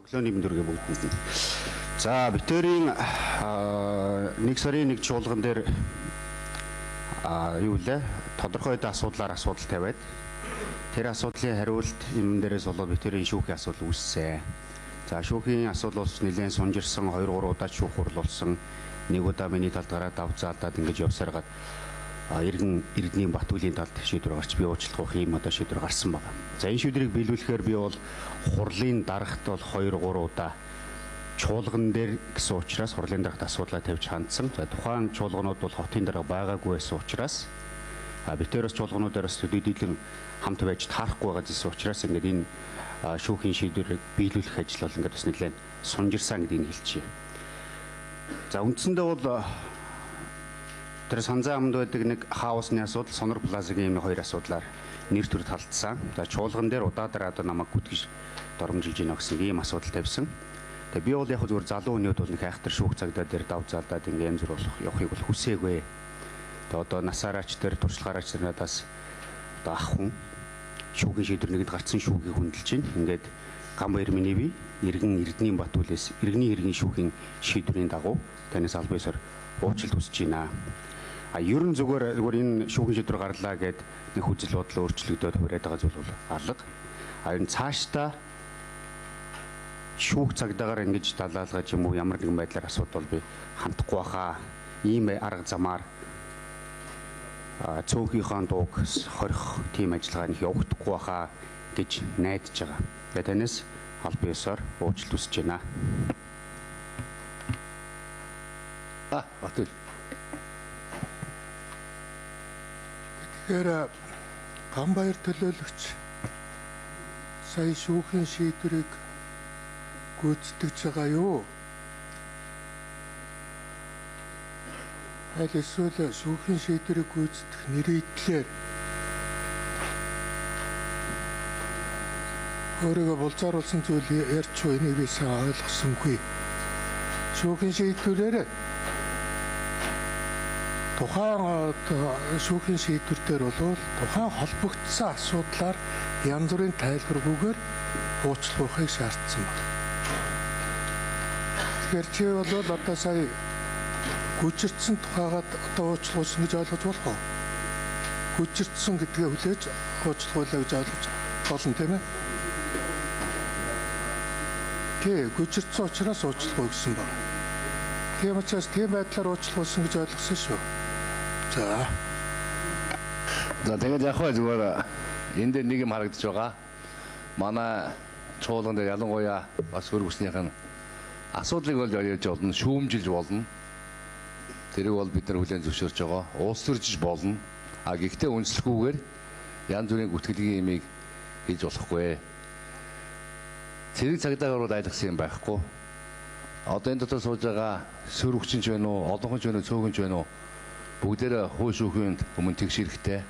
өглөөний мэндүргээ бүгдэнд. За битэрийн 1 сарын 1 чуулган дээр юу лээ? Тодорхой асуудал тавиад тэр асуудлын хариулт юм дээрээс болоод битэрийн шүүхийн асуудал үүссэн. За шүүхийн асуудал бол нэлээд сунжирсан 2-3 удаа шүүх хурал болсон. Нэг удаа миний талд гараад давцаалдаад ингэж явсараад Эрдэнийн Батүлийн талд шийдвэр гарч би уучлах юм одоо шийдвэр гарсан байна. За энэ шийдвэрийг биелүүлэхээр би бол хурлын дарагт бол 2-3 удаа чуулган дээр гэсэн учраас хурлын дарагт асуудлаа тавьж хандсан. За тухайн чуулганууд бол хотын дарга байгаагүй байсан учраас битэрээс чуулгануудаас төдийлөн хамт байж таарахгүй байгаа гэсэн учраас ингээд энэ шүүхийн шийдвэрийг биелүүлэх ажил бол ингээд бас нэлээд сунжирсан гэдгийг хэлчихье. За үндсэндээ бол тэр санзаа амд байдаг нэг хаусны асуудал, Сонор плазагийн юм хоёр асуудлаар нэр төр талдсан. За чуулган дээр удаадараа одоо намайг гүтгэж доромжилж гинэ гэсэн ийм асуудал тавьсан. Тэгээ би бол яг зүгээр залуу хүнүүд бол нэг айхтар шүүх цагдаа дээр давзаалдаад ингээм янз бүр явахыг бол хүсээгүй. Тэгээ одоо насаараач тэр туршлагаараач тэр надаас одоо ах хүн шүүхийн шийдвэр нэгэд гарцсан шүүхийг хүндэлж байна. Ингээд Гамбаяр миний би Эрдэнийн Батүлээс иргэний шүүхийн шийдвэрийн дагуу танаас албан ёсоор уучлалт хүсэж байна. Ер нь зүгээр энэ шүүхийн шийдвэр гарлаа гэд нэг хүзэл бодол өөрчлөгдөд хувираад байгаа зүйл бол алга. Харин цаашдаа шүүх цагдаагаар ингэж далаалгаж юм уу ямар нэгэн байдлаар асуудал би хандахгүй баха. Ийм арга замаар цөөхийнхөө дууг хорих тийм ажиллагааны явагдахгүй баха гэж найдаж байгаа. Тэгээ танаас албан ёсоор уучлалт хүсэж байна. Батүл. Тэгэхээр Гамбаяр төлөөлөгч сая шүүхийн шийдвэрийг гүйцэтгэж байгаа юу? Аль эсвэл шүүхийн шийдвэрийг гүйцэтгэх нэрийдлэр өөрийгөө булзааруулсан зүйл ярьж буй энийг би сайн ойлгосонгүй. Шүүхийн шийдвэрээр тухайн шүүхийн шийдвэр дээр бол тухайн холбогдсон асуудлаар янз бүрийн тайлбаргүйгээр уучлахыг шаардсан байна. Тэгэхээр чи бол одоо сая гүжирдсэн тухайгаад одоо уучлахсан гэж ойлгож болох уу? Гүжирдсэн гэдгээ хүлээж уучлахуулаа гэж ойлгож болно тийм ээ? Тий, гүжирдсэн учраас уучлахгүй гэсэн байна. Тийм учраас тийм байдлаар уучлахсан гэж ойлгосон шүү. За тэгээд яг хөө зүгээр энд дээр нэг юм харагдаж байгаа. Манай чуулган дээр ялангуяа бас хөрвөснийх нь асуудлыг бол ярьж болно, шүүмжилж болно. Тэрийг бол бид нар хүлээн зөвшөөрч байгаа. Улс төржиж болно. Гэхдээ үнслэхгүйгээр янз бүрийн гүтгэлгийн имийг хийж болохгүй. Цэрэг цагдаагаар айлгсан юм байхгүй. Одоо энэ дотор сууж байгаа сөрөгчөнч байна уу, олонхонч байна уу, цөөхөнч байна уу? Бүгдээрээ хууль шүүхийн өмнө тэгш хэрэгтэй.